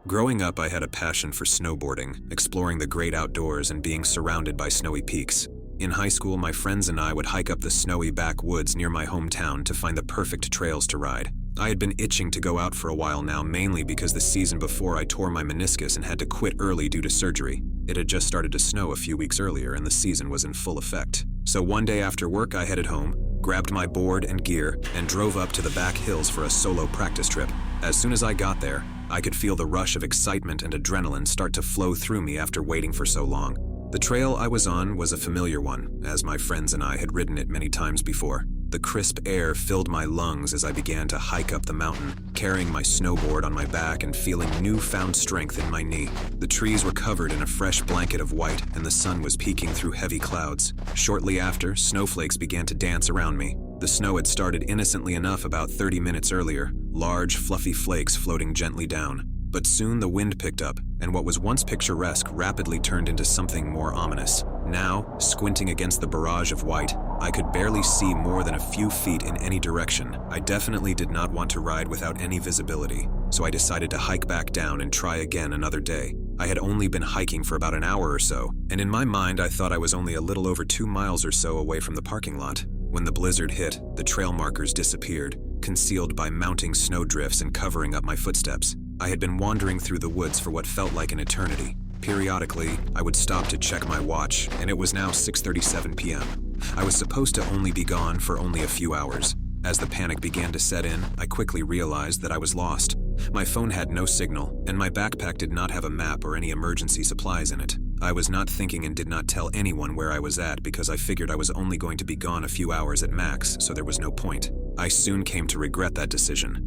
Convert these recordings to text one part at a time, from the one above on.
Growing up, I had a passion for snowboarding, exploring the great outdoors and being surrounded by snowy peaks. In high school, my friends and I would hike up the snowy backwoods near my hometown to find the perfect trails to ride. I had been itching to go out for a while now, mainly because the season before I tore my meniscus and had to quit early due to surgery. It had just started to snow a few weeks earlier and the season was in full effect. So one day after work, I headed home, grabbed my board and gear, and drove up to the back hills for a solo practice trip. As soon as I got there, I could feel the rush of excitement and adrenaline start to flow through me after waiting for so long. The trail I was on was a familiar one, as my friends and I had ridden it many times before. The crisp air filled my lungs as I began to hike up the mountain, carrying my snowboard on my back and feeling newfound strength in my knee. The trees were covered in a fresh blanket of white, and the sun was peeking through heavy clouds. Shortly after, snowflakes began to dance around me. The snow had started innocently enough about 30 minutes earlier, large, fluffy flakes floating gently down. But soon the wind picked up, and what was once picturesque rapidly turned into something more ominous. Now, squinting against the barrage of white, I could barely see more than a few feet in any direction. I definitely did not want to ride without any visibility, so I decided to hike back down and try again another day. I had only been hiking for about an hour or so, and in my mind I thought I was only a little over 2 miles or so away from the parking lot. When the blizzard hit, the trail markers disappeared, concealed by mounting snowdrifts and covering up my footsteps. I had been wandering through the woods for what felt like an eternity. Periodically, I would stop to check my watch, and it was now 6:37 p.m. I was supposed to only be gone for only a few hours. As the panic began to set in, I quickly realized that I was lost. My phone had no signal, and my backpack did not have a map or any emergency supplies in it. I was not thinking and did not tell anyone where I was at because I figured I was only going to be gone a few hours at max, so there was no point. I soon came to regret that decision.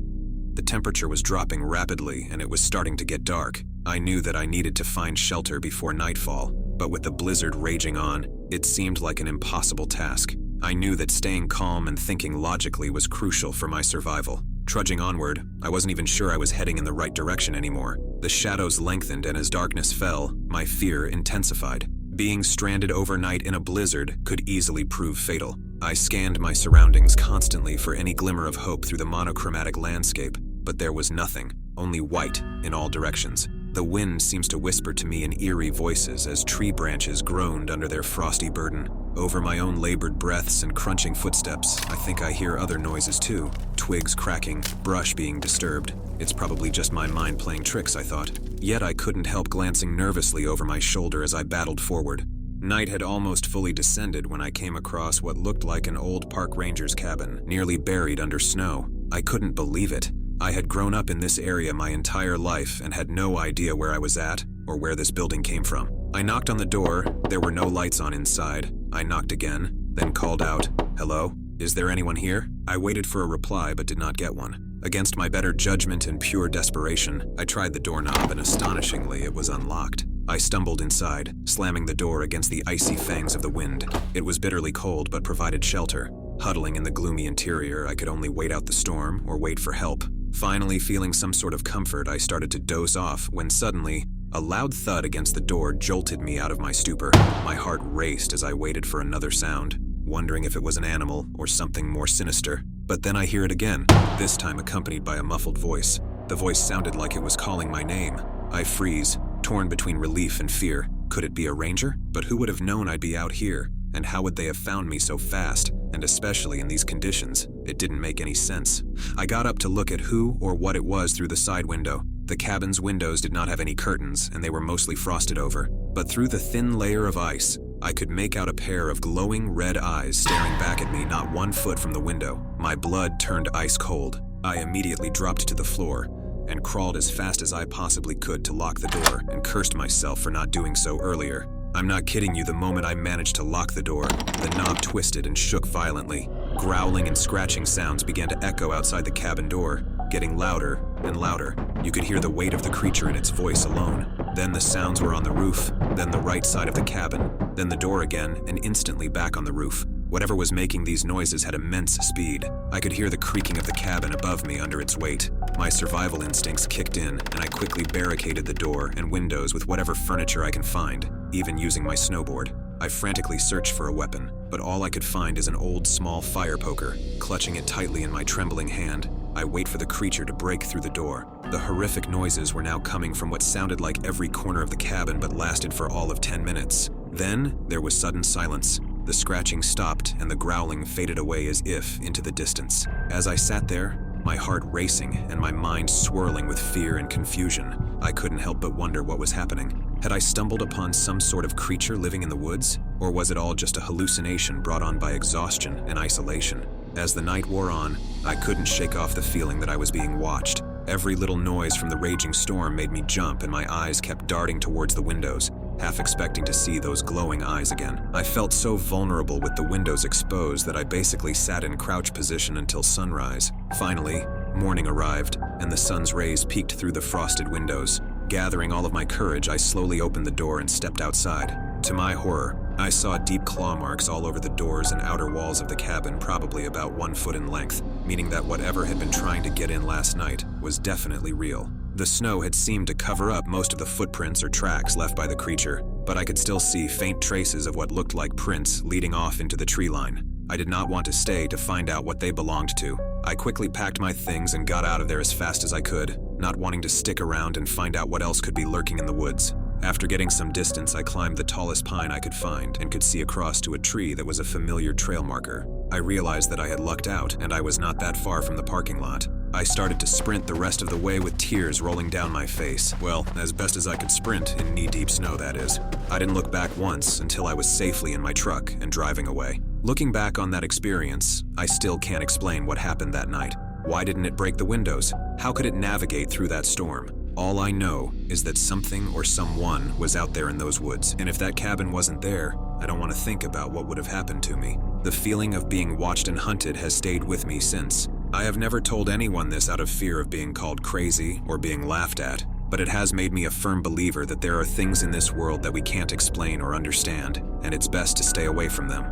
The temperature was dropping rapidly, and it was starting to get dark. I knew that I needed to find shelter before nightfall, but with the blizzard raging on, it seemed like an impossible task. I knew that staying calm and thinking logically was crucial for my survival. Trudging onward, I wasn't even sure I was heading in the right direction anymore. The shadows lengthened, and as darkness fell, my fear intensified. Being stranded overnight in a blizzard could easily prove fatal. I scanned my surroundings constantly for any glimmer of hope through the monochromatic landscape, but there was nothing, only white in all directions. The wind seems to whisper to me in eerie voices as tree branches groaned under their frosty burden. Over my own labored breaths and crunching footsteps, I think I hear other noises too. Twigs cracking, brush being disturbed. It's probably just my mind playing tricks, I thought. Yet I couldn't help glancing nervously over my shoulder as I battled forward. Night had almost fully descended when I came across what looked like an old park ranger's cabin, nearly buried under snow. I couldn't believe it. I had grown up in this area my entire life and had no idea where I was at or where this building came from. I knocked on the door. There were no lights on inside. I knocked again, then called out, "Hello? Is there anyone here?" I waited for a reply but did not get one. Against my better judgment and pure desperation, I tried the doorknob and astonishingly it was unlocked. I stumbled inside, slamming the door against the icy fangs of the wind. It was bitterly cold but provided shelter. Huddling in the gloomy interior, I could only wait out the storm or wait for help. Finally, feeling some sort of comfort, I started to doze off when suddenly, a loud thud against the door jolted me out of my stupor. My heart raced as I waited for another sound, wondering if it was an animal or something more sinister. But then I hear it again, this time accompanied by a muffled voice. The voice sounded like it was calling my name. I freeze, torn between relief and fear. Could it be a ranger? But who would have known I'd be out here? And how would they have found me so fast? And especially in these conditions, it didn't make any sense. I got up to look at who or what it was through the side window. The cabin's windows did not have any curtains, and they were mostly frosted over. But through the thin layer of ice, I could make out a pair of glowing red eyes staring back at me not 1 foot from the window. My blood turned ice cold. I immediately dropped to the floor and crawled as fast as I possibly could to lock the door and cursed myself for not doing so earlier. I'm not kidding you, the moment I managed to lock the door, the knob twisted and shook violently. Growling and scratching sounds began to echo outside the cabin door, getting louder and louder. You could hear the weight of the creature in its voice alone. Then the sounds were on the roof, then the right side of the cabin, then the door again, and instantly back on the roof. Whatever was making these noises had immense speed. I could hear the creaking of the cabin above me under its weight. My survival instincts kicked in, and I quickly barricaded the door and windows with whatever furniture I can find, even using my snowboard. I frantically searched for a weapon, but all I could find is an old small fire poker. Clutching it tightly in my trembling hand, I wait for the creature to break through the door. The horrific noises were now coming from what sounded like every corner of the cabin but lasted for all of 10 minutes. Then, there was sudden silence. The scratching stopped and the growling faded away as if into the distance. As I sat there, my heart racing and my mind swirling with fear and confusion, I couldn't help but wonder what was happening. Had I stumbled upon some sort of creature living in the woods? Or was it all just a hallucination brought on by exhaustion and isolation? As the night wore on, I couldn't shake off the feeling that I was being watched. Every little noise from the raging storm made me jump and my eyes kept darting towards the windows, half expecting to see those glowing eyes again. I felt so vulnerable with the windows exposed that I basically sat in crouch position until sunrise. Finally, morning arrived, and the sun's rays peeked through the frosted windows. Gathering all of my courage, I slowly opened the door and stepped outside. To my horror, I saw deep claw marks all over the doors and outer walls of the cabin, probably about 1 foot in length, meaning that whatever had been trying to get in last night was definitely real. The snow had seemed to cover up most of the footprints or tracks left by the creature, but I could still see faint traces of what looked like prints leading off into the tree line. I did not want to stay to find out what they belonged to. I quickly packed my things and got out of there as fast as I could, not wanting to stick around and find out what else could be lurking in the woods. After getting some distance, I climbed the tallest pine I could find and could see across to a tree that was a familiar trail marker. I realized that I had lucked out and I was not that far from the parking lot. I started to sprint the rest of the way with tears rolling down my face. Well, as best as I could sprint in knee-deep snow, that is. I didn't look back once until I was safely in my truck and driving away. Looking back on that experience, I still can't explain what happened that night. Why didn't it break the windows? How could it navigate through that storm? All I know is that something or someone was out there in those woods, and if that cabin wasn't there, I don't want to think about what would have happened to me. The feeling of being watched and hunted has stayed with me since. I have never told anyone this out of fear of being called crazy or being laughed at, but it has made me a firm believer that there are things in this world that we can't explain or understand, and it's best to stay away from them.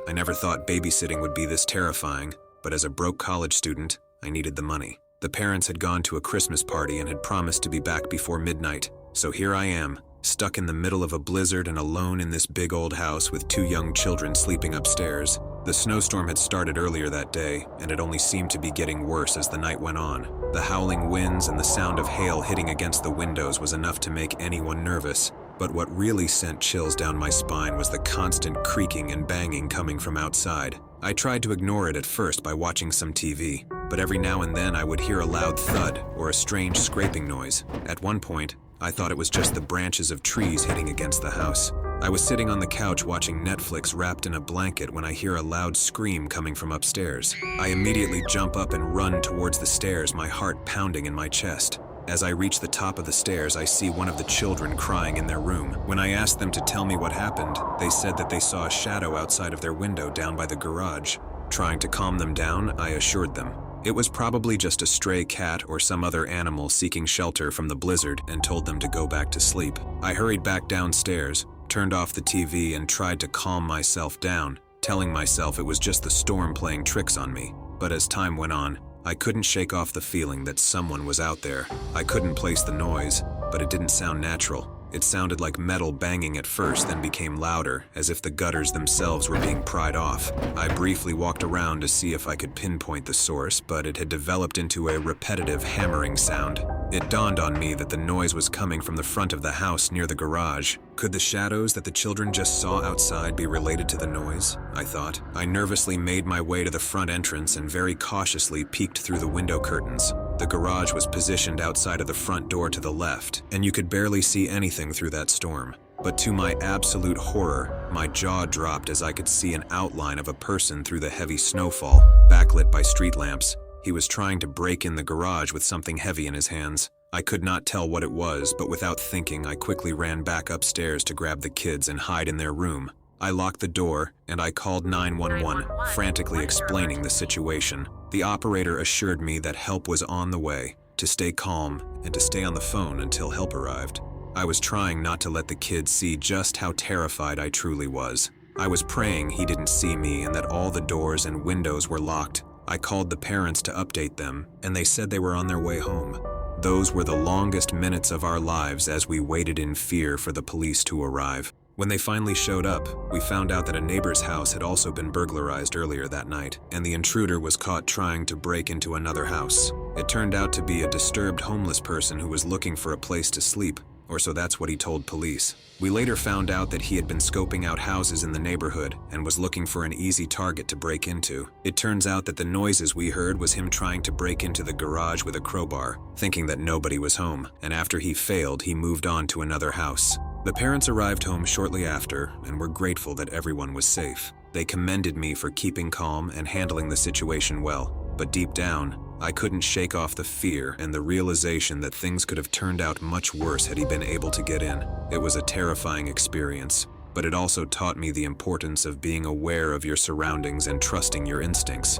I never thought babysitting would be this terrifying, but as a broke college student, I needed the money. The parents had gone to a Christmas party and had promised to be back before midnight, so here I am, stuck in the middle of a blizzard and alone in this big old house with 2 young children sleeping upstairs. The snowstorm had started earlier that day, and it only seemed to be getting worse as the night went on. The howling winds and the sound of hail hitting against the windows was enough to make anyone nervous. But what really sent chills down my spine was the constant creaking and banging coming from outside. I tried to ignore it at first by watching some TV, but every now and then I would hear a loud thud or a strange scraping noise. At one point, I thought it was just the branches of trees hitting against the house. I was sitting on the couch watching Netflix wrapped in a blanket when I hear a loud scream coming from upstairs. I immediately jump up and run towards the stairs, my heart pounding in my chest. As I reach the top of the stairs, I see one of the children crying in their room. When I asked them to tell me what happened, they said that they saw a shadow outside of their window down by the garage. Trying to calm them down, I assured them it was probably just a stray cat or some other animal seeking shelter from the blizzard, and told them to go back to sleep. I hurried back downstairs, turned off the TV, and tried to calm myself down, telling myself it was just the storm playing tricks on me. But as time went on, I couldn't shake off the feeling that someone was out there. I couldn't place the noise, but it didn't sound natural. It sounded like metal banging at first, then became louder, as if the gutters themselves were being pried off. I briefly walked around to see if I could pinpoint the source, but it had developed into a repetitive hammering sound. It dawned on me that the noise was coming from the front of the house near the garage. Could the shadows that the children just saw outside be related to the noise? I thought. I nervously made my way to the front entrance and very cautiously peeked through the window curtains. The garage was positioned outside of the front door to the left, and you could barely see anything through that storm. But to my absolute horror, my jaw dropped as I could see an outline of a person through the heavy snowfall, backlit by street lamps. He was trying to break in the garage with something heavy in his hands. I could not tell what it was, but without thinking, I quickly ran back upstairs to grab the kids and hide in their room. I locked the door, and I called 911, frantically explaining the situation. The operator assured me that help was on the way, to stay calm, and to stay on the phone until help arrived. I was trying not to let the kids see just how terrified I truly was. I was praying he didn't see me and that all the doors and windows were locked. I called the parents to update them, and they said they were on their way home. Those were the longest minutes of our lives as we waited in fear for the police to arrive. When they finally showed up, we found out that a neighbor's house had also been burglarized earlier that night, and the intruder was caught trying to break into another house. It turned out to be a disturbed homeless person who was looking for a place to sleep, or so that's what he told police. We later found out that he had been scoping out houses in the neighborhood and was looking for an easy target to break into. It turns out that the noises we heard was him trying to break into the garage with a crowbar, thinking that nobody was home, and after he failed, he moved on to another house. The parents arrived home shortly after and were grateful that everyone was safe. They commended me for keeping calm and handling the situation well, but deep down, I couldn't shake off the fear and the realization that things could have turned out much worse had he been able to get in. It was a terrifying experience, but it also taught me the importance of being aware of your surroundings and trusting your instincts.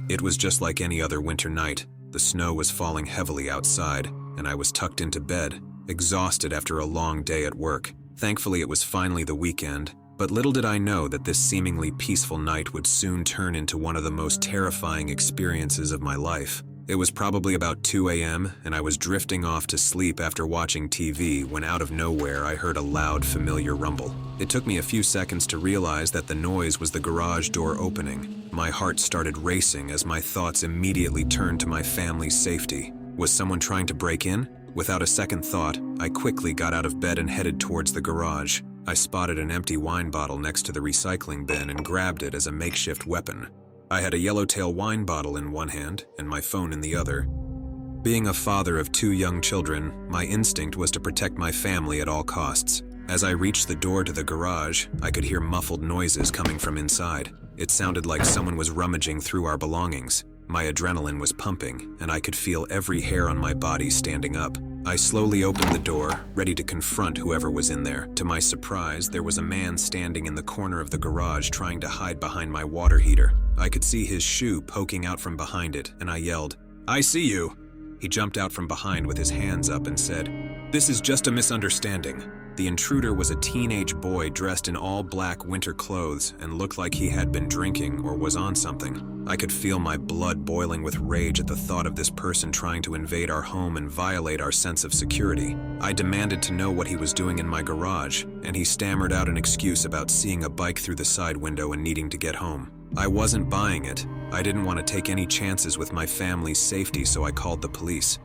It was just like any other winter night. The snow was falling heavily outside, and I was tucked into bed, exhausted after a long day at work. Thankfully, it was finally the weekend, but little did I know that this seemingly peaceful night would soon turn into one of the most terrifying experiences of my life. It was probably about 2 a.m., and I was drifting off to sleep after watching TV when out of nowhere I heard a loud, familiar rumble. It took me a few seconds to realize that the noise was the garage door opening. My heart started racing as my thoughts immediately turned to my family's safety. Was someone trying to break in? Without a second thought, I quickly got out of bed and headed towards the garage. I spotted an empty wine bottle next to the recycling bin and grabbed it as a makeshift weapon. I had a yellowtail wine bottle in one hand and my phone in the other. Being a father of 2 young children, my instinct was to protect my family at all costs. As I reached the door to the garage, I could hear muffled noises coming from inside. It sounded like someone was rummaging through our belongings. My adrenaline was pumping, and I could feel every hair on my body standing up. I slowly opened the door, ready to confront whoever was in there. To my surprise, there was a man standing in the corner of the garage trying to hide behind my water heater. I could see his shoe poking out from behind it, and I yelled, "I see you!" He jumped out from behind with his hands up and said, "This is just a misunderstanding." The intruder was a teenage boy dressed in all black winter clothes and looked like he had been drinking or was on something. I could feel my blood boiling with rage at the thought of this person trying to invade our home and violate our sense of security. I demanded to know what he was doing in my garage, and he stammered out an excuse about seeing a bike through the side window and needing to get home. I wasn't buying it. I didn't want to take any chances with my family's safety, so I called the police.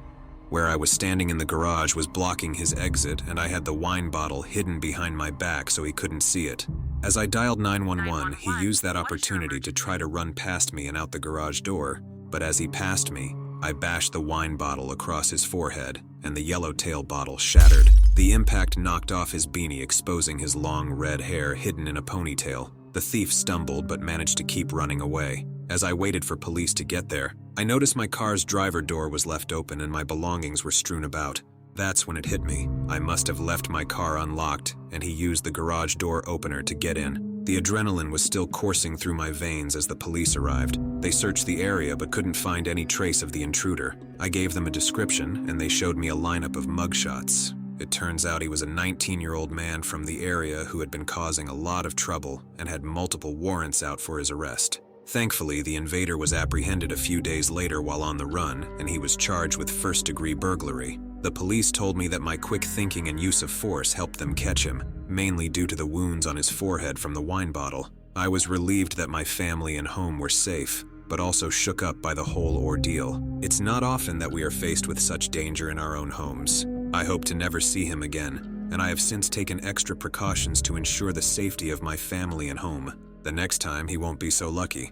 Where I was standing in the garage was blocking his exit, and I had the wine bottle hidden behind my back so he couldn't see it. As I dialed 911, he used that opportunity to try to run past me and out the garage door, but as he passed me, I bashed the wine bottle across his forehead, and the yellowtail bottle shattered. The impact knocked off his beanie, exposing his long red hair hidden in a ponytail. The thief stumbled but managed to keep running away. As I waited for police to get there, I noticed my car's driver door was left open and my belongings were strewn about. That's when it hit me. I must have left my car unlocked, and he used the garage door opener to get in. The adrenaline was still coursing through my veins as the police arrived. They searched the area but couldn't find any trace of the intruder. I gave them a description, and they showed me a lineup of mugshots. It turns out he was a 19-year-old man from the area who had been causing a lot of trouble and had multiple warrants out for his arrest. Thankfully, the invader was apprehended a few days later while on the run, and he was charged with first-degree burglary. The police told me that my quick thinking and use of force helped them catch him, mainly due to the wounds on his forehead from the wine bottle. I was relieved that my family and home were safe, but also shook up by the whole ordeal. It's not often that we are faced with such danger in our own homes. I hope to never see him again, and I have since taken extra precautions to ensure the safety of my family and home. The next time, he won't be so lucky.